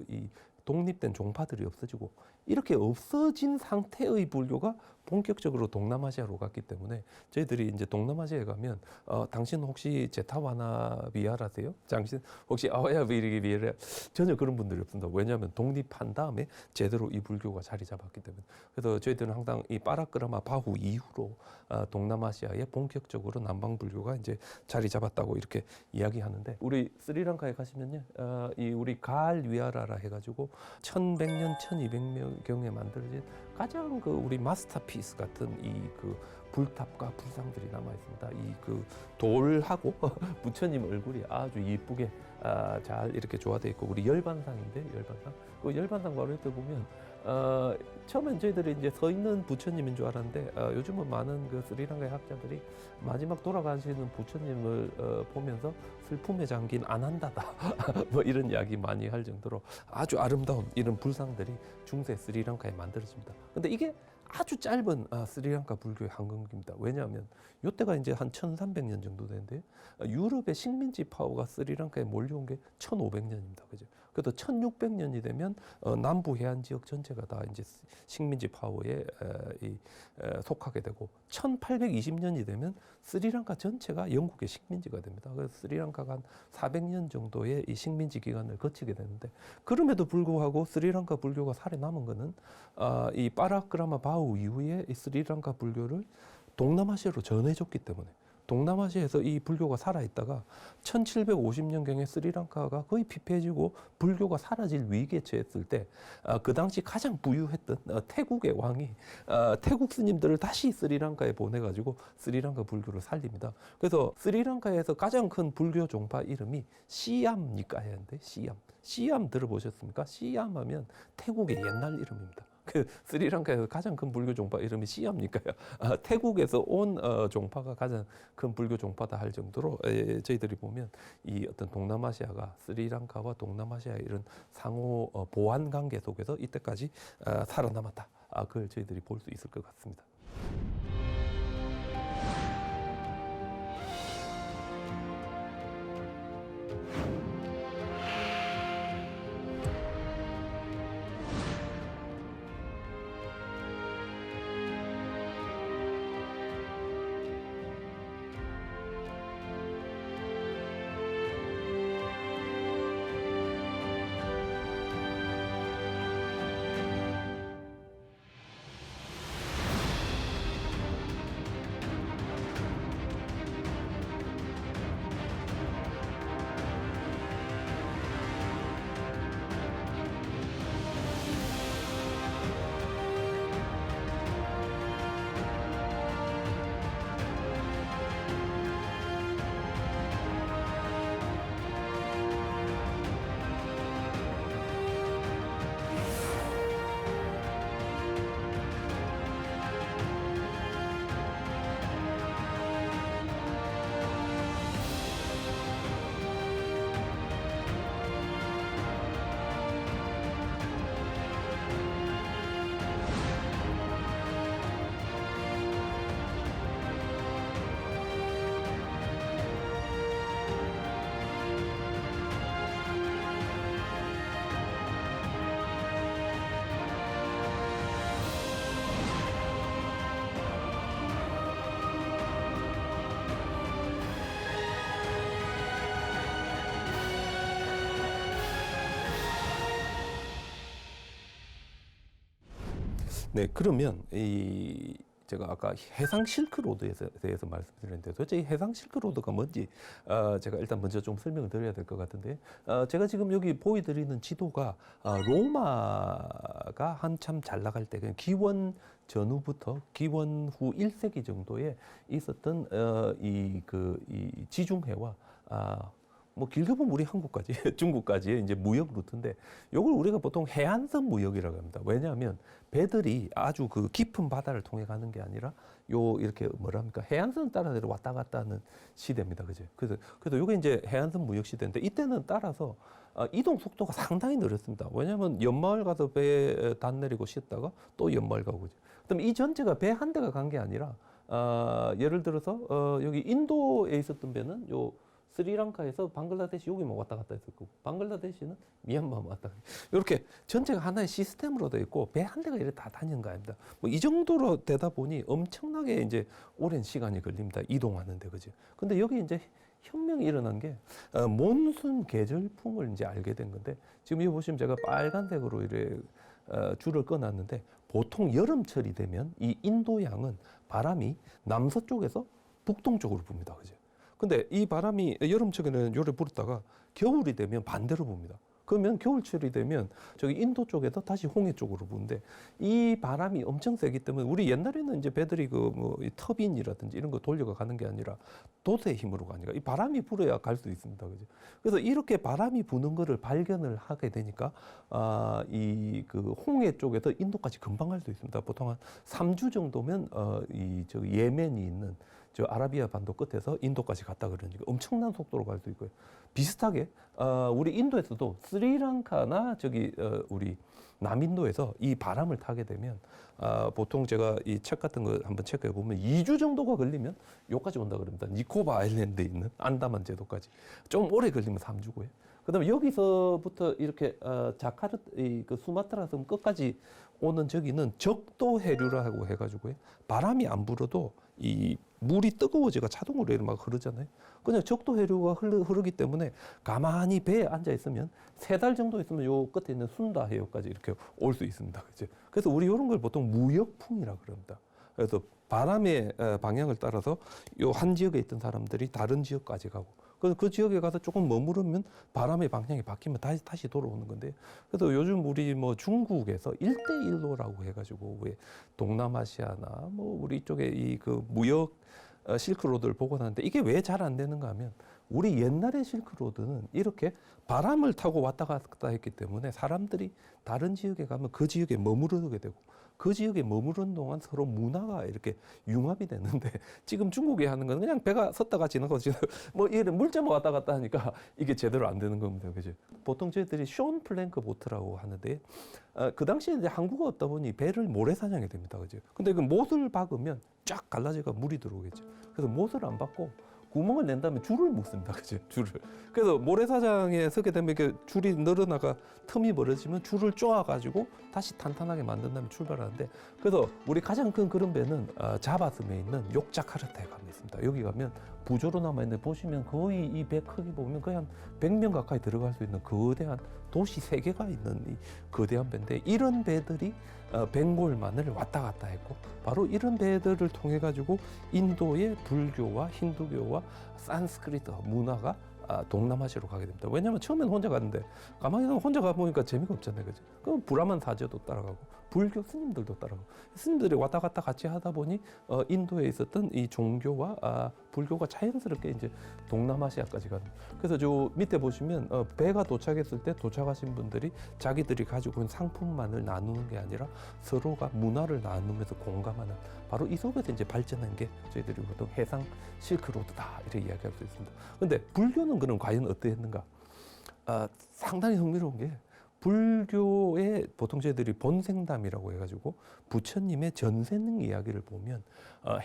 이 독립된 종파들이 없어지고 이렇게 없어진 상태의 불교가 본격적으로 동남아시아로 갔기 때문에 저희들이 이제 동남아시아에 가면 당신 혹시 제타와나비아라세요? 당신 혹시 아와야비리비아라? 전혀 그런 분들이 없습니다. 왜냐하면 독립한 다음에 제대로 이 불교가 자리 잡았기 때문에. 그래서 저희들은 항상 이 빠라크라마 바후 이후로 동남아시아에 본격적으로 남방 불교가 이제 자리 잡았다고 이렇게 이야기하는데, 우리 스리랑카에 가시면요, 이 우리 가알 위아라라 해가지고 1100년, 1200년경에 만들어진 가장 그 우리 마스터피스 같은 이 그 불탑과 불상들이 남아 있습니다. 이 그 돌하고 부처님 얼굴이 아주 이쁘게 잘 이렇게 조화되어 있고, 우리 열반상인데, 열반상. 그 열반상 바로 옆에 보면 처음엔 저희들이 이제 서 있는 부처님인 줄 알았는데, 요즘은 많은 그 스리랑카의 학자들이 마지막 돌아가시는 부처님을 보면서 슬픔에 잠긴 아난다다 뭐 이런 이야기 많이 할 정도로 아주 아름다운 이런 불상들이 중세 스리랑카에 만들어집니다. 근데 이게 아주 짧은 스리랑카 불교의 한건기입니다. 왜냐하면 이때가 이제 한 1300년 정도 되는데, 유럽의 식민지 파워가 스리랑카에 몰려온 게 1500년입니다. 그죠? 그래도 1600년이 되면 남부 해안 지역 전체가 다 이제 식민지 파워에 속하게 되고, 1820년이 되면 스리랑카 전체가 영국의 식민지가 됩니다. 그래서 스리랑카가 한 400년 정도의 이 식민지 기간을 거치게 되는데, 그럼에도 불구하고 스리랑카 불교가 살아남은 거는 이 빠라크라마 바후 이후에 이 스리랑카 불교를 동남아시아로 전해줬기 때문에, 동남아시아에서 이 불교가 살아있다가 1750년경에 스리랑카가 거의 피폐해지고 불교가 사라질 위기에 처했을 때, 그 당시 가장 부유했던 태국의 왕이 태국 스님들을 다시 스리랑카에 보내가지고 스리랑카 불교를 살립니다. 그래서 스리랑카에서 가장 큰 불교 종파 이름이 시암니까야인데, 시암 들어보셨습니까? 시암 하면 태국의 옛날 이름입니다. 그 스리랑카에서 가장 큰 불교 종파 이름이 시암니까요? 태국에서 온 종파가 가장 큰 불교 종파다 할 정도로, 저희들이 보면 이 어떤 동남아시아가 스리랑카와 동남아시아의 이런 상호 보완 관계 속에서 이때까지 살아남았다. 그걸 저희들이 볼 수 있을 것 같습니다. 네, 그러면 제가 아까 해상 실크로드에 대해서 말씀드렸는데, 도대체 이 해상 실크로드가 뭔지 제가 일단 먼저 좀 설명을 드려야 될 것 같은데, 제가 지금 여기 보여드리는 지도가 로마가 한참 잘 나갈 때, 기원 전후부터 기원 후 1세기 정도에 있었던 이 지중해와 뭐 길게 보면 우리 한국까지 중국까지의 이제 무역 루트인데, 요걸 우리가 보통 해안선 무역이라고 합니다. 왜냐하면 배들이 아주 그 깊은 바다를 통해 가는 게 아니라 이렇게 뭐랍니까, 해안선 따라 왔다 갔다 하는 시대입니다. 그죠? 그래서 요게 이제 해안선 무역 시대인데, 이때는 따라서 이동 속도가 상당히 느렸습니다. 왜냐하면 연마을 가서 배 단 내리고 쉬었다가 또 연마을 가고, 그죠? 그럼 이 전체가 배 한 대가 간 게 아니라 예를 들어서 여기 인도에 있었던 배는 스리랑카에서 방글라데시 여기만 왔다 갔다 했을 거고, 방글라데시는 미얀마만 왔다 갔다. 이렇게 전체가 하나의 시스템으로 되어 있고 배 한 대가 이렇게 다 다니는 거 아닙니다. 뭐 이 정도로 되다 보니 엄청나게 이제 오랜 시간이 걸립니다. 이동하는데, 그죠? 근데 여기 이제 혁명이 일어난 게 몬순 계절풍을 이제 알게 된 건데, 지금 여기 보시면 제가 빨간색으로 이렇게 줄을 꺼놨는데, 보통 여름철이 되면 이 인도양은 바람이 남서쪽에서 북동쪽으로 붑니다. 그죠? 근데 이 바람이 여름철에는 요래 불었다가 겨울이 되면 반대로 붑니다. 그러면 겨울철이 되면 저기 인도 쪽에서 다시 홍해 쪽으로 부는데, 이 바람이 엄청 세기 때문에 우리 옛날에는 이제 배들이 그 뭐 터빈이라든지 이런 거 돌려가 가는 게 아니라 돛의 힘으로 가니까 이 바람이 불어야 갈 수 있습니다. 그죠? 그래서 이렇게 바람이 부는 거를 발견을 하게 되니까 이 그 홍해 쪽에서 인도까지 금방 갈 수 있습니다. 보통 한 3주 정도면 이 저 예멘이 있는 저 아라비아 반도 끝에서 인도까지 갔다 그러니까 엄청난 속도로 갈 수 있고요. 비슷하게 우리 인도에서도 스리랑카나 저기 우리 남인도에서 이 바람을 타게 되면 보통 제가 이 책 같은 거 한번 체크해 보면 2주 정도가 걸리면 여기까지 온다 그럽니다. 니코바 아일랜드에 있는 안다만 제도까지. 좀 오래 걸리면 3주고요. 그다음에 여기서부터 이렇게 자카르타 그 수마트라 섬 끝까지 오는 저기는 적도 해류라고 해가지고요. 바람이 안 불어도 이 물이 뜨거워지가 자동으로 이렇게 막 흐르잖아요. 그냥 적도 해류가 흐르기 때문에 가만히 배에 앉아 있으면 3달 정도 있으면 요 끝에 있는 순다 해역까지 이렇게 올 수 있습니다. 그죠? 그래서 우리 이런 걸 보통 무역풍이라 그럽니다. 그래서 바람의 방향을 따라서 요 한 지역에 있던 사람들이 다른 지역까지 가고, 그 지역에 가서 조금 머무르면 바람의 방향이 바뀌면 다시 돌아오는 건데, 그래서 요즘 우리 뭐 중국에서 1대1로라고 해가지고 왜 동남아시아나 뭐 우리 쪽에 이 그 무역 실크로드를 복원하는데, 이게 왜 잘 안 되는가 하면 우리 옛날의 실크로드는 이렇게 바람을 타고 왔다 갔다 했기 때문에 사람들이 다른 지역에 가면 그 지역에 머무르게 되고, 그 지역에 머무르는 동안 서로 문화가 이렇게 융합이 됐는데, 지금 중국이 하는 건 그냥 배가 섰다가 지나가고 뭐 이래 물자만 왔다 갔다 하니까 이게 제대로 안 되는 겁니다. 그죠? 보통 저희들이 쇼 플랭크 보트라고 하는데, 그 당시에 이제 항구가 없다 보니 배를 모래사장에 됩니다. 그죠? 근데 그 못을 박으면 쫙 갈라져가 물이 들어오겠죠. 그래서 못을 안 박고 구멍을 낸 다음에 줄을 묶습니다. 그죠? 줄을. 그래서 모래사장에 서게 되면 이렇게 줄이 늘어나가 틈이 벌어지면 줄을 쪼아가지고 다시 탄탄하게 만든 다음에 출발하는데, 그래서 우리 가장 큰 그런 배는 자바섬에 있는 욕자카르타에 가면 있습니다. 여기 가면 부조로 남아있는데, 보시면 거의 이 배 크기 보면 거의 한 100명 가까이 들어갈 수 있는 거대한 도시 3개가 있는 이 거대한 배인데, 이런 배들이 벵골만을 왔다 갔다 했고, 바로 이런 배들을 통해 가지고 인도의 불교와 힌두교와 산스크리트 문화가 동남아시아로 가게 됩니다. 왜냐하면 처음에는 혼자 갔는데 가만히 혼자 가보니까 재미가 없잖아요. 그죠? 그럼 브라만 사제도 따라가고 불교 스님들도 따라가고, 스님들이 왔다 갔다 같이 하다 보니 인도에 있었던 이 종교와 불교가 자연스럽게 이제 동남아시아까지 가는. 그래서 저 밑에 보시면 배가 도착했을 때 도착하신 분들이 자기들이 가지고 있는 상품만을 나누는 게 아니라 서로가 문화를 나누면서 공감하는, 바로 이 속에서 이제 발전한 게 저희들이 보통 해상 실크로드다 이렇게 이야기할 수 있습니다. 근데 불교는 그럼 과연 어떠했는가? 상당히 흥미로운 게, 불교의 보통 저희들이 본생담이라고 해가지고 부처님의 전생 이야기를 보면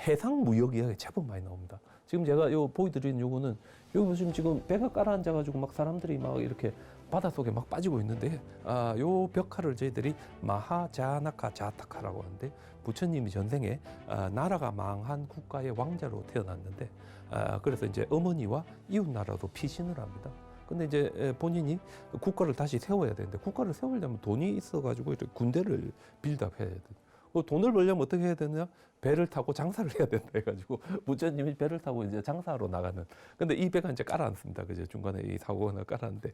해상 무역 이야기 제법 많이 나옵니다. 지금 제가 요 보여드리는 요거는, 여기 보시면 지금 배가 깔아앉아가지고 막 사람들이 막 이렇게 바닷속에 막 빠지고 있는데, 요 벽화를 저희들이 마하자나카 자타카라고 하는데, 부처님이 전생에 나라가 망한 국가의 왕자로 태어났는데, 그래서 이제 어머니와 이웃 나라로 피신을 합니다. 근데 이제 본인이 국가를 다시 세워야 되는데, 국가를 세우려면 돈이 있어가지고 이렇게 군대를 빌드업 해야 돼. 돈을 벌려면 어떻게 해야 되느냐? 배를 타고 장사를 해야 된다 해가지고 부처님이 배를 타고 이제 장사하러 나가는. 근데 이 배가 이제 깔아앉습니다. 그죠? 중간에 이 사고가 깔아앉는데,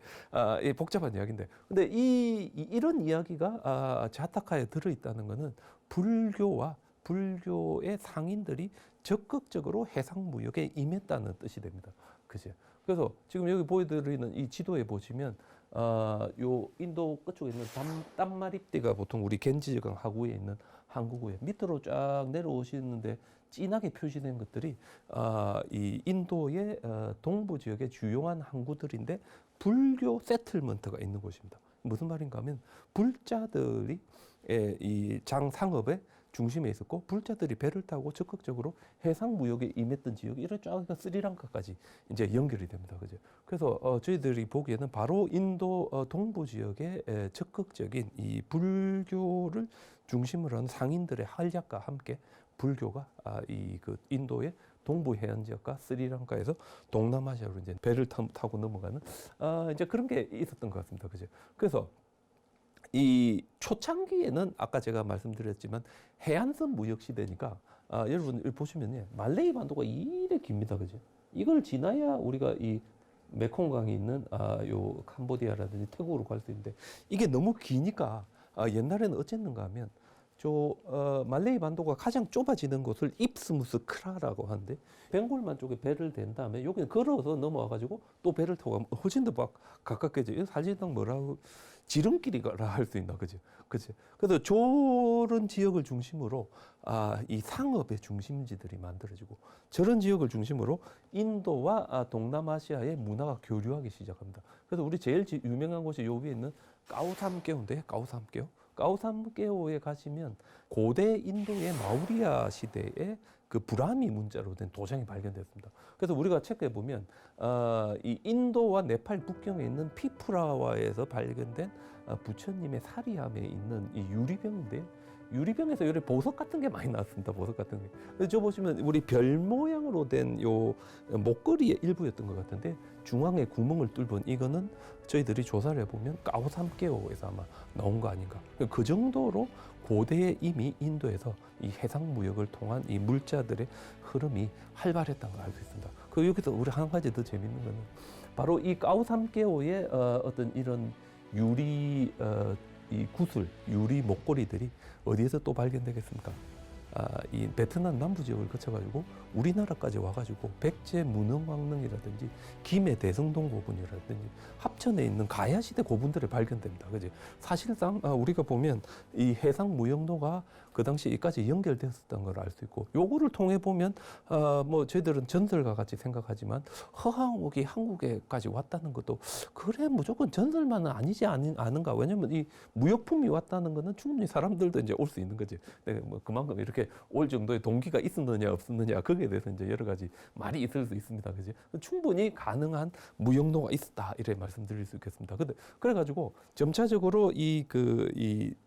이 복잡한 이야기인데. 근데 이런 이야기가 자타카에 들어있다는 거는 불교와 불교의 상인들이 적극적으로 해상 무역에 임했다는 뜻이 됩니다. 그죠? 그래서 지금 여기 보여드리는 이 지도에 보시면 요 인도 끝쪽에 있는 땀마립띠가 보통 우리 겐지강 하구에 있는 항구고요. 밑으로 쫙 내려오시는데 진하게 표시된 것들이 이 인도의 동부 지역의 주요한 항구들인데, 불교 세틀먼트가 있는 곳입니다. 무슨 말인가 하면 불자들이 이 상업에 중심에 있었고 불자들이 배를 타고 적극적으로 해상 무역에 임했던 지역이 이런 쫙 스리랑카까지 이제 연결이 됩니다. 그죠? 그래서 저희들이 보기에는 바로 인도 동부 지역의 적극적인 이 불교를 중심으로 한 상인들의 활약과 함께 불교가 이 그 인도의 동부 해안 지역과 스리랑카에서 동남아시아로 이제 배를 타고 넘어가는 이제 그런 게 있었던 것 같습니다. 그죠? 그래서 이 초창기에는 아까 제가 말씀드렸지만 해안선 무역 시대니까 여러분 보시면 말레이 반도가 이래 깁니다. 그죠? 이걸 지나야 우리가 이 메콩강이 있는 요 캄보디아라든지 태국으로 갈 수 있는데 이게 너무 기니까 옛날에는 어쨌는가 하면 말레이 반도가 가장 좁아지는 곳을 입스무스 크라라고 하는데 벵골만 쪽에 배를 댄 다음에 여기는 걸어서 넘어와 가지고 또 배를 타고 가면 훨씬 더 막 가깝게져. 사실상 뭐라고 지름길이라 할 수 있나, 그죠? 그죠? 그래서 저런 지역을 중심으로 이 상업의 중심지들이 만들어지고 저런 지역을 중심으로 인도와 동남아시아의 문화가 교류하기 시작합니다. 그래서 우리 제일 유명한 곳이 요 위에 있는 까우삼깨오인데, 까우삼깨오. 까우삼깨오에 가시면 고대 인도의 마우리아 시대의 그 브라미 문자로 된 도장이 발견됐습니다. 그래서 우리가 체크해 보면 이 인도와 네팔 국경에 있는 피프라와에서 발견된 부처님의 사리함에 있는 이 유리병인데 유리병에서 이렇게 보석 같은 게 많이 나왔습니다. 보석 같은 게. 그래서 저 보시면 우리 별 모양으로 된 요 목걸이의 일부였던 것 같은데 중앙에 구멍을 뚫은 이거는 저희들이 조사를 해보면 까오삼깨오에서 아마 나온 거 아닌가. 그 정도로 고대에 이미 인도에서 이 해상 무역을 통한 이 물자들의 흐름이 활발했다는 걸 알 수 있습니다. 그 여기서 우리 한 가지 더 재밌는 거는 바로 이 까오삼깨오의 어떤 이런 유리 이 구슬, 유리 목걸이들이 어디에서 또 발견되겠습니까? 이 베트남 남부 지역을 거쳐가지고 우리나라까지 와가지고 백제 문흥왕릉이라든지 김해 대성동 고분이라든지 합천에 있는 가야 시대 고분들에 발견됩니다. 그지? 사실상 우리가 보면 이 해상 무역로가 그 당시 이까지 연결되었었던 걸 알 수 있고 요거를 통해 보면 뭐 저희들은 전설과 같이 생각하지만 허황옥이 한국에까지 왔다는 것도 그래 무조건 전설만은 아니지 않은가? 왜냐면 이 무역품이 왔다는 거는 충분히 사람들도 이제 올 수 있는 거지. 뭐 그만큼 이렇게 올 정도의 동기가 있었느냐 없었느냐 거기에 대해서 이제 여러 가지 말이 있을 수 있습니다. 그지? 충분히 가능한 무역로가 있었다 이래 말씀드릴 수 있겠습니다. 근데 그래가지고 점차적으로 이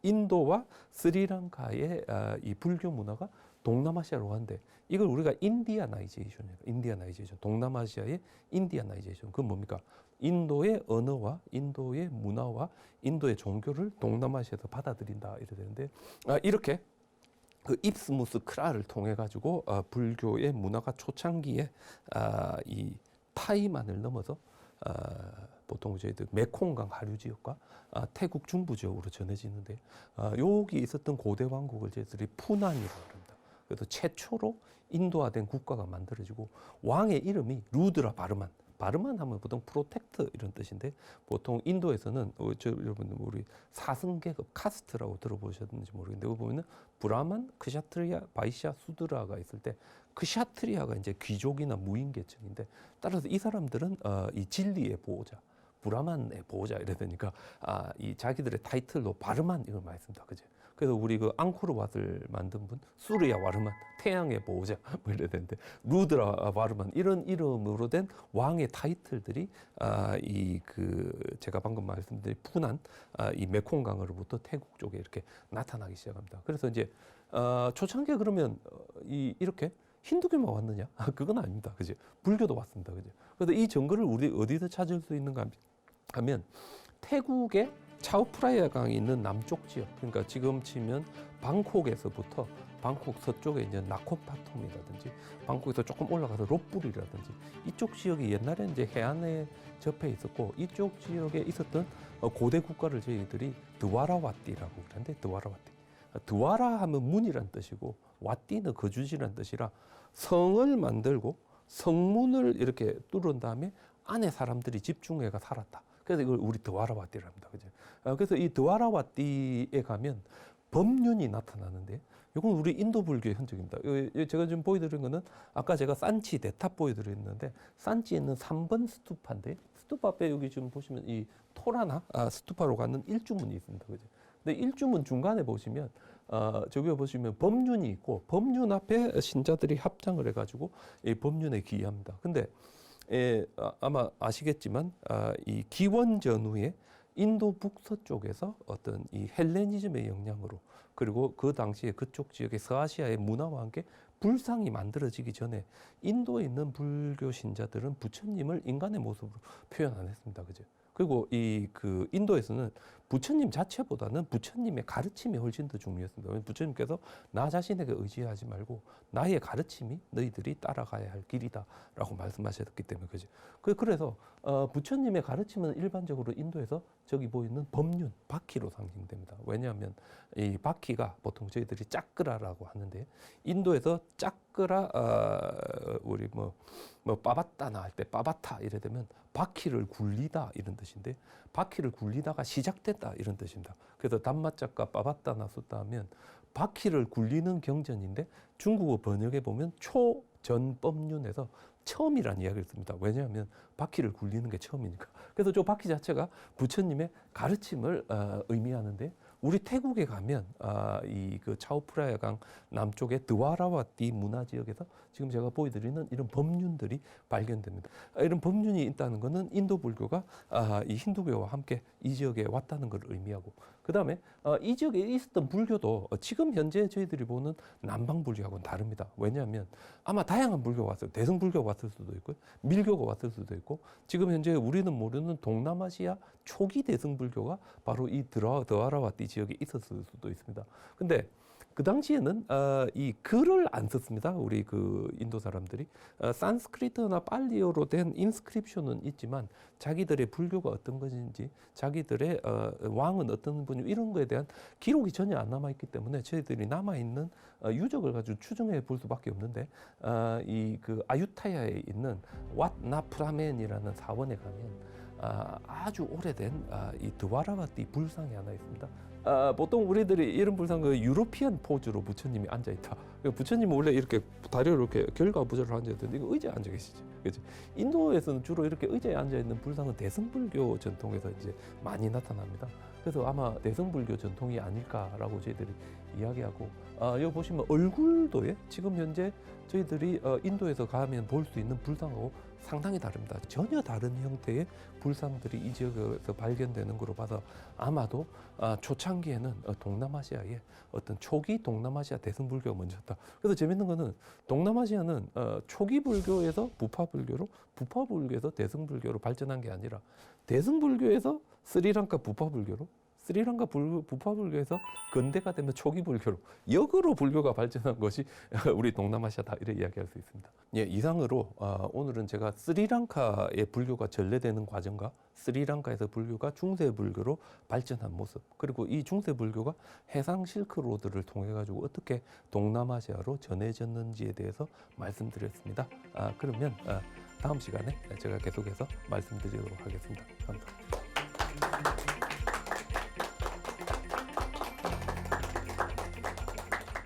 인도와 스리랑카의 이 불교 문화가 동남아시아로 가는데 이걸 우리가 인디아나이제이션이에요. 인디아나이제이션. 동남아시아의 인디아나이제이션. 그건 뭡니까? 인도의 언어와 인도의 문화와 인도의 종교를 동남아시아에서 받아들인다 이래 되는데 이렇게 그 입스무스 크라를 통해 가지고 불교의 문화가 초창기에 이 타이만을 넘어서 보통 저희들 메콩강 하류 지역과 태국 중부 지역으로 전해지는데 여기 있었던 고대 왕국을 저희들이 푸난이라고 합니다. 그래서 최초로 인도화된 국가가 만들어지고 왕의 이름이 루드라 바르만. 바르만 하면 보통 프로텍트 이런 뜻인데 보통 인도에서는 여러분 우리 사승계급 카스트라고 들어보셨는지 모르겠는데 여기 보면은 브라만, 크샤트리아, 바이샤, 수드라가 있을 때 크샤트리아가 이제 귀족이나 무인 계층인데 따라서 이 사람들은 이 진리의 보호자, 브라만의 보호자 이래 되니까 이 자기들의 타이틀로 바르만 이걸 많이 씁니다. 그죠? 그래서 우리 그 앙코르왓을 만든 분 수르야 와르만 태양의 보호자 뭐 이래 되는데 루드라 와르만 이런 이름으로 된 왕의 타이틀들이 제가 방금 말씀드린 푸난 이 메콩강으로부터 태국 쪽에 이렇게 나타나기 시작합니다. 그래서 이제 초창기에 그러면 이렇게 힌두교만 왔느냐? 그건 아닙니다. 그죠? 불교도 왔습니다. 그죠? 그래서 이 정글을 우리 어디서 찾을 수 있는가 하면 태국의 차오프라이아 강이 있는 남쪽 지역, 그러니까 지금 치면 방콕에서부터 방콕 서쪽에 이제 나코파톰이라든지 방콕에서 조금 올라가서 롯불이라든지 이쪽 지역이 옛날에 이제 해안에 접해 있었고 이쪽 지역에 있었던 고대 국가를 저희들이 드와라와띠라고 그러는데 드와라와띠. 드와라 하면 문이란 뜻이고 와띠는 거주지란 뜻이라 성을 만들고 성문을 이렇게 뚫은 다음에 안에 사람들이 집중해가 살았다. 그래서 이걸 우리 드와라와띠를 합니다. 그죠? 그래서 이 드와라와띠에 가면 법륜이 나타나는데 이건 우리 인도 불교의 흔적입니다. 제가 지금 보여드린 거는 아까 제가 산치 대탑 보여드렸는데 산치에 있는 3번 스투파인데 스투파 앞에 여기 지금 보시면 이 토라나 스투파로 가는 일주문이 있습니다. 그죠? 근데 일주문 중간에 보시면 저기 보시면 법륜이 있고 법륜 앞에 신자들이 합장을 해가지고 이 법륜에 기합니다. 근데 아마 아시겠지만 이 기원 전후에 인도 북서쪽에서 어떤 이 헬레니즘의 영향으로 그리고 그 당시에 그쪽 지역의 서아시아의 문화와 함께 불상이 만들어지기 전에 인도에 있는 불교 신자들은 부처님을 인간의 모습으로 표현 안 했습니다. 그죠? 그리고 이 그 인도에서는 부처님 자체보다는 부처님의 가르침이 훨씬 더 중요했습니다. 부처님께서 나 자신에게 의지하지 말고 나의 가르침이 너희들이 따라가야 할 길이다라고 말씀하셨기 때문에 그죠. 그래서 부처님의 가르침은 일반적으로 인도에서 저기 보이는 법륜, 바퀴로 상징됩니다. 왜냐하면 이 바퀴가 보통 저희들이 짜끄라라고 하는데 인도에서 짜끄라 우리 뭐 빠바따나 할 때 빠바타 이래 되면 바퀴를 굴리다 이런 뜻인데 바퀴를 굴리다가 시작됐다 이런 뜻입니다. 그래서 단마짝과 빠바따나 숫다 하면 바퀴를 굴리는 경전인데 중국어 번역에 보면 초전법륜에서 처음이라는 이야기를 씁니다. 왜냐하면 바퀴를 굴리는 게 처음이니까. 그래서 저 바퀴 자체가 부처님의 가르침을 의미하는데 우리 태국에 가면 이 그 차오프라야 강 남쪽의 드와라와띠 문화 지역에서 지금 제가 보여드리는 이런 법륜들이 발견됩니다. 이런 법륜이 있다는 것은 인도 불교가 이 힌두교와 함께 이 지역에 왔다는 걸 의미하고 그 다음에 이 지역에 있었던 불교도 지금 현재 저희들이 보는 남방 불교하고는 다릅니다. 왜냐하면 아마 다양한 불교가 왔어요. 대승불교가 왔을 수도 있고 밀교가 왔을 수도 있고 지금 현재 우리는 모르는 동남아시아 초기 대승불교가 바로 이 드와라와띠 지역에 있었을 수도 있습니다. 근데 그 당시에는 이 글을 안 썼습니다. 우리 그 인도 사람들이 산스크리트나 팔리어로 된 인스크립션은 있지만 자기들의 불교가 어떤 것인지 자기들의 왕은 어떤 분이 이런 거에 대한 기록이 전혀 안 남아 있기 때문에 저희들이 남아 있는 유적을 가지고 추정해 볼 수밖에 없는데 이 그 아유타야에 있는 왓나프라멘이라는 사원에 가면 아주 오래된 이 드와라와띠 불상이 하나 있습니다. 보통 우리들이 이런 불상 그 유로피안 포즈로 부처님이 앉아 있다. 부처님은 원래 이렇게 다리를 이렇게 결과부절로 앉아 있는데 이거 의자에 앉아 계시죠. 그렇지? 인도에서는 주로 이렇게 의자에 앉아 있는 불상은 대승불교 전통에서 이제 많이 나타납니다. 그래서 아마 대승불교 전통이 아닐까라고 저희들이 이야기하고 여기 보시면 얼굴도에 지금 현재 저희들이 인도에서 가면 볼 수 있는 불상하고 상당히 다릅니다. 전혀 다른 형태의 불상들이 이 지역에서 발견되는 거로 봐서 아마도 초창기에는 동남아시아의 어떤 초기 동남아시아 대승불교가 먼저였다. 그래서 재밌는 거는 동남아시아는 초기 불교에서 부파불교로 부파불교에서 대승불교로 발전한 게 아니라 대승불교에서 스리랑카 부파불교로 스리랑카 부파불교에서 근대가 되면 초기 불교로 역으로 불교가 발전한 것이 우리 동남아시아다 이렇게 이야기할 수 있습니다. 예, 이상으로 오늘은 제가 스리랑카의 불교가 전래되는 과정과 스리랑카에서 불교가 중세 불교로 발전한 모습 그리고 이 중세 불교가 해상 실크로드를 통해 가지고 어떻게 동남아시아로 전해졌는지에 대해서 말씀드렸습니다. 그러면 다음 시간에 제가 계속해서 말씀드리도록 하겠습니다. 감사합니다.